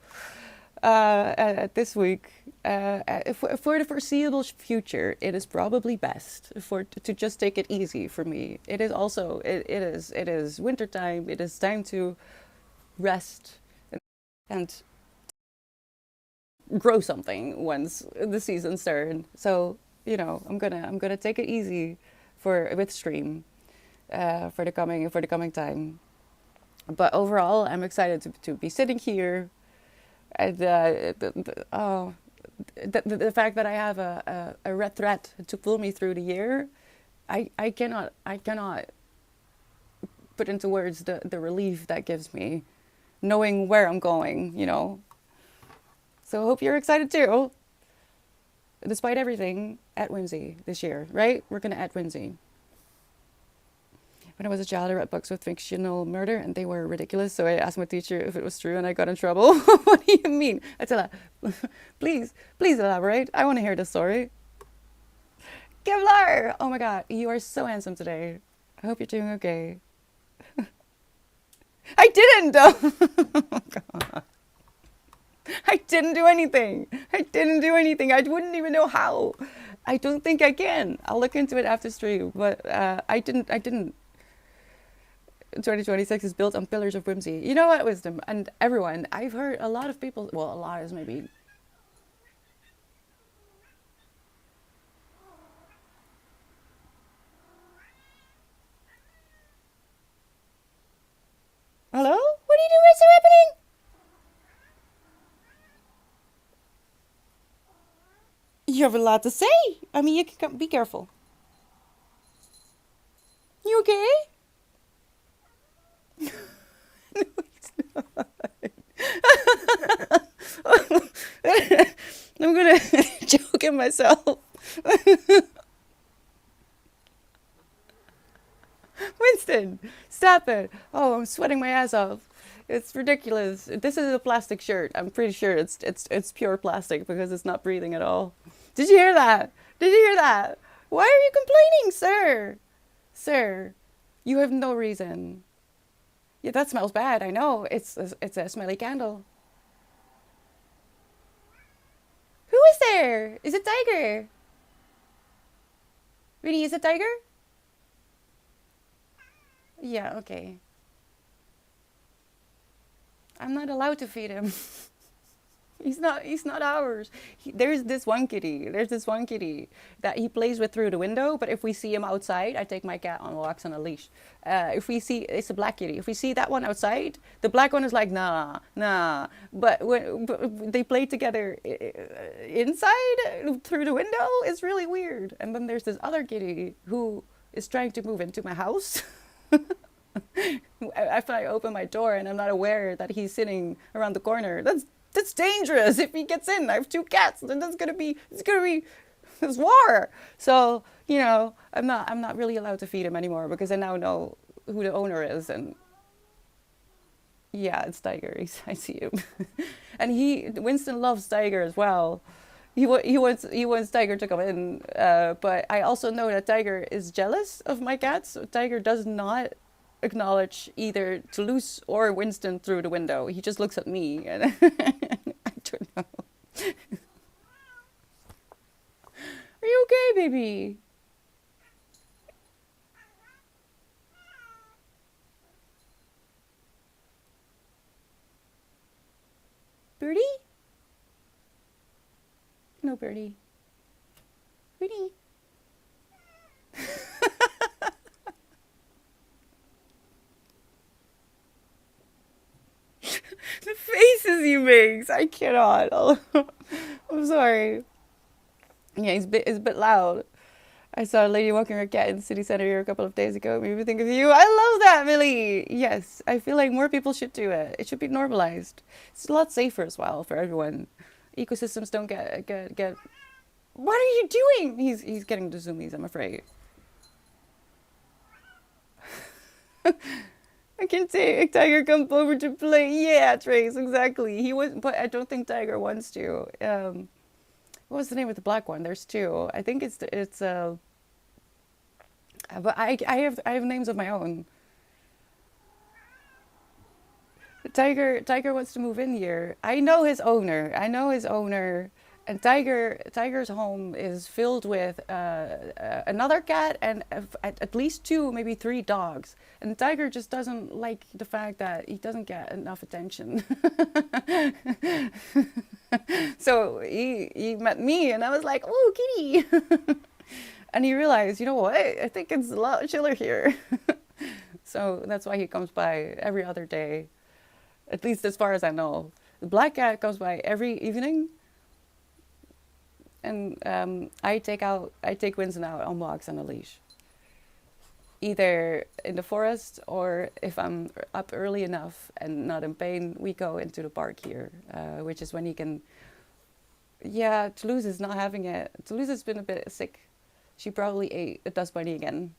this week, for the foreseeable future, it is probably best to just take it easy for me. It is also it is winter time. It is time to rest and grow something once the season's turn. So I'm gonna take it easy with stream for the coming time. But overall, I'm excited to be sitting here, and the fact that I have a red thread to pull me through the year, I cannot put into words the relief that gives me, knowing where I'm going. So I hope you're excited too. Despite everything, at whimsy this year, right? We're gonna add whimsy. When I was a child, I read books with fictional murder, and they were ridiculous. So I asked my teacher if it was true, and I got in trouble. What do you mean? I said, please elaborate. I want to hear the story. Kevlar! Oh my God, you are so handsome today. I hope you're doing okay. I didn't! Oh God. I didn't do anything. I wouldn't even know how. I don't think I can. I'll look into it after stream, but I didn't. 2026 is built on pillars of whimsy. You know what, Wisdom? And everyone, I've heard a lot of people, well, a lot is maybe... Hello? What are you doing? What's happening? You have a lot to say. I mean, you can be careful. You okay? No, it's not. I'm gonna choke at myself. Winston. doing? Stop it. Oh, I'm sweating my ass off. It's ridiculous. This is a plastic shirt. I'm pretty sure it's pure plastic because it's not breathing at all. Did you hear that? Did you hear that? Why are you complaining, sir? Sir, you have no reason. Yeah, that smells bad. I know. It's a smelly candle. Who is there? Is it Tiger? Really, is it Tiger? Yeah, okay. I'm not allowed to feed him. He's not ours. There's this one kitty that he plays with through the window, but if we see him outside, I take my cat on walks on a leash. If we see, it's a black kitty. If we see that one outside, the black one is like, nah, nah. But they play together inside through the window, it's really weird. And then there's this other kitty who is trying to move into my house. After I open my door and I'm not aware that he's sitting around the corner, that's dangerous. If he gets in, I have two cats. Then it's gonna be this war. So I'm not really allowed to feed him anymore because I now know who the owner is, and yeah, it's Tiger. I see him, and Winston loves Tiger as well. He wants Tiger to come in, but I also know that Tiger is jealous of my cats. So Tiger does not acknowledge either Toulouse or Winston through the window. He just looks at me, and I don't know. Are you okay, baby? Birdie? No, Birdie. Birdie. The faces he makes, I cannot. I'm sorry. Yeah, he's a bit loud. I saw a lady walking her cat in the city center here a couple of days ago. It made me think of you. I love that, Millie. Yes, I feel like more people should do it. It should be normalized. It's a lot safer as well for everyone. Ecosystems don't get. What are you doing? He's getting the zoomies, I'm afraid. I can take Tiger come over to play. Yeah, Trace, exactly. He was, but I don't think Tiger wants to. What was the name of the black one? There's two. I think but I have names of my own. Tiger wants to move in here. I know his owner. And Tiger's home is filled with another cat and at least two, maybe three dogs. And Tiger just doesn't like the fact that he doesn't get enough attention. So he met me, and I was like, "Oh, kitty!" And he realized, you know what? I think it's a lot chiller here. So that's why he comes by every other day, at least as far as I know. The black cat comes by every evening, and I take Winston out on walks on a leash, either in the forest or if I'm up early enough and not in pain, we go into the park here, which is when he can. Yeah, Toulouse is not having it. Toulouse has been a bit sick. She probably ate a dust bunny again.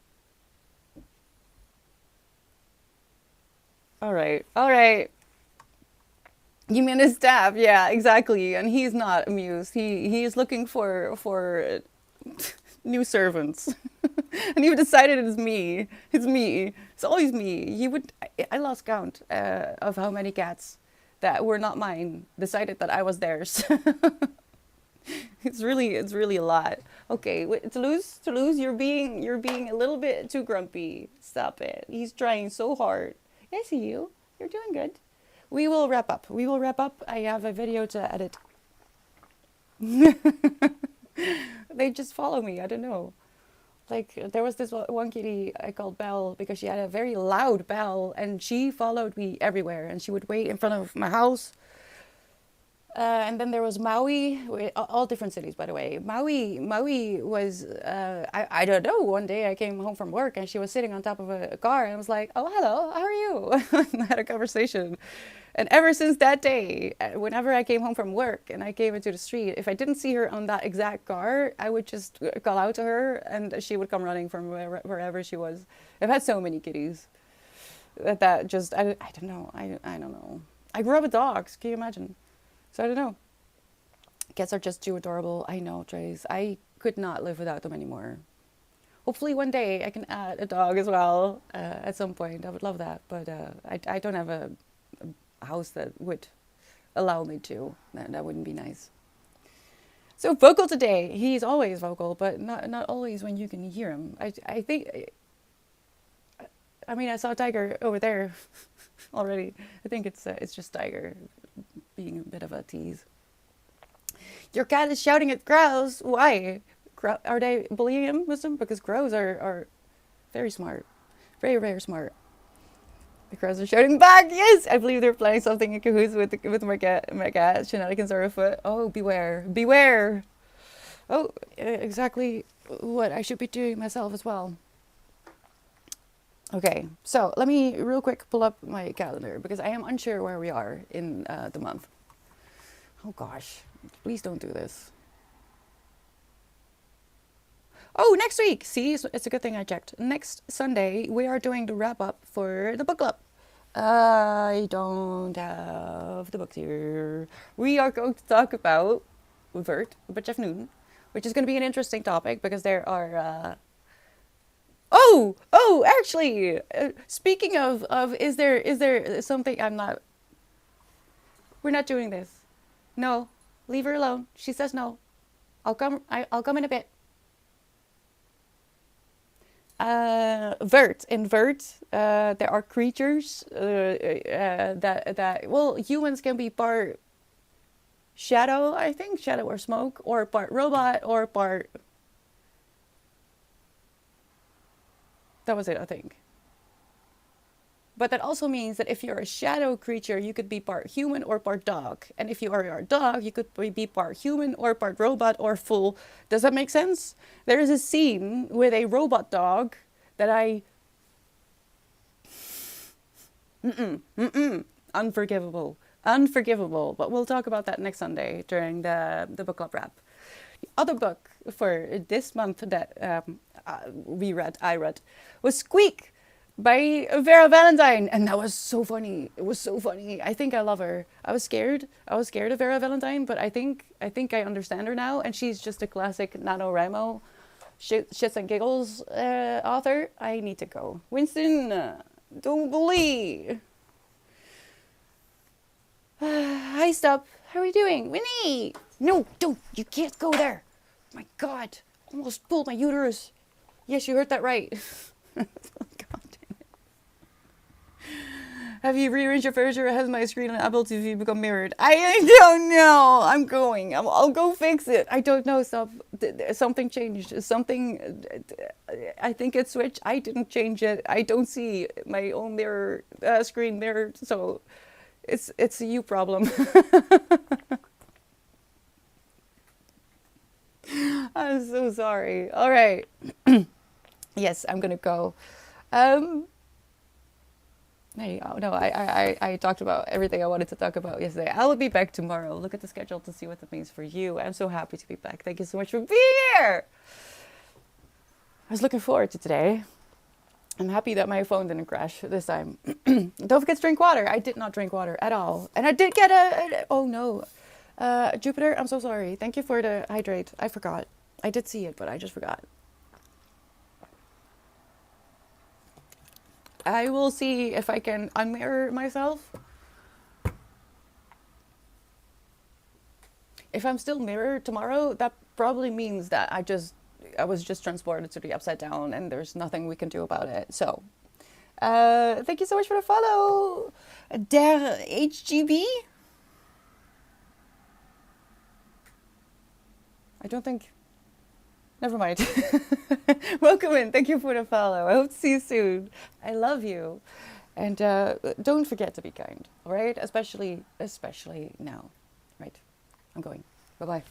All right, all right. You mean his staff? Yeah, exactly. And he's not amused. He is looking for new servants, and he decided it's me. It's me. It's always me. I lost count of how many cats that were not mine decided that I was theirs. It's really a lot. Okay, Toulouse, you're being a little bit too grumpy. Stop it. He's trying so hard. I see you. You're doing good. We will wrap up. I have a video to edit. They just follow me. I don't know. Like there was this one kitty I called Belle because she had a very loud bell, and she followed me everywhere, and she would wait in front of my house. And then there was Maui, all different cities, by the way. Maui was, I don't know, one day I came home from work and she was sitting on top of a car and I was like, oh, hello, how are you? And I had a conversation. And ever since that day, whenever I came home from work and I came into the street, if I didn't see her on that exact car, I would just call out to her and she would come running from wherever she was. I've had so many kitties that just, I don't know. I don't know. I grew up with dogs. Can you imagine? So I don't know. Cats are just too adorable. I know, Trace. I could not live without them anymore. Hopefully one day I can add a dog as well at some point. I would love that. But I don't have a house that would allow me to. That wouldn't be nice. So vocal today. He's always vocal, but not always when you can hear him. I think... I mean, I saw Tiger over there already. I think it's just Tiger being a bit of a tease. Your cat is shouting at crows. Why? Are they bullying him with them? Because crows are very smart. Very, very smart. The crows are shouting back. Yes! I believe they're planning something in cahoots with my cat. Shenanigans are afoot. Oh, beware. Beware! Oh, exactly what I should be doing myself as well. Okay, so let me real quick pull up my calendar because I am unsure where we are in the month. Oh gosh, please don't do this. Oh, next week! See, it's a good thing I checked. Next Sunday, we are doing the wrap-up for the book club. I don't have the books here. We are going to talk about Vert, by Jeff Newton, which is going to be an interesting topic because there are... Oh, actually, speaking of, is there something we're not doing this. No, leave her alone. She says no. I'll come in a bit. In Vert, there are creatures that well, humans can be part shadow, I think, shadow or smoke, or part robot, or part... That was it, I think. But that also means that if you're a shadow creature, you could be part human or part dog. And if you are a dog, you could be part human or part robot or full. Does that make sense? There is a scene with a robot dog that Unforgivable. Unforgivable. But we'll talk about that next Sunday during the book club wrap. The other book for this month that I read was Squeak by Vera Valentine, and that was so funny. It was so funny. I think I love her. I was scared of Vera Valentine, but I think I understand her now, and she's just a classic NaNoWriMo shits and giggles author. I need to go. Winston, don't bully. Hi, stop. How are you doing? Winnie! No, don't. You can't go there. My God. Almost pulled my uterus. Yes, you heard that right. God damn it. Have you rearranged your furniture? Has my screen on Apple TV become mirrored? I don't know. I'm going. I'll go fix it. I don't know. Something changed. Something... I think it switched. I didn't change it. I don't see my own mirror, screen mirrored. So it's a you problem. I'm so sorry. All right. Yes, I'm gonna go. No, I talked about everything I wanted to talk about yesterday. I will be back tomorrow. Look at the schedule to see what that means for you. I'm so happy to be back. Thank you so much for being here. I was looking forward to today. I'm happy that my phone didn't crash this time. Don't forget to drink water. I did not drink water at all. And I did get oh no. Jupiter, I'm so sorry. Thank you for the hydrate. I forgot. I did see it, but I just forgot. I will see if I can unmirror myself. If I'm still mirrored tomorrow, that probably means that I was just transported to the upside down and there's nothing we can do about it. So, thank you so much for the follow. Der HGB? I don't think... Never mind. Welcome in. Thank you for the follow. I hope to see you soon. I love you. And don't forget to be kind, all right? Especially now. Right. I'm going. Bye-bye.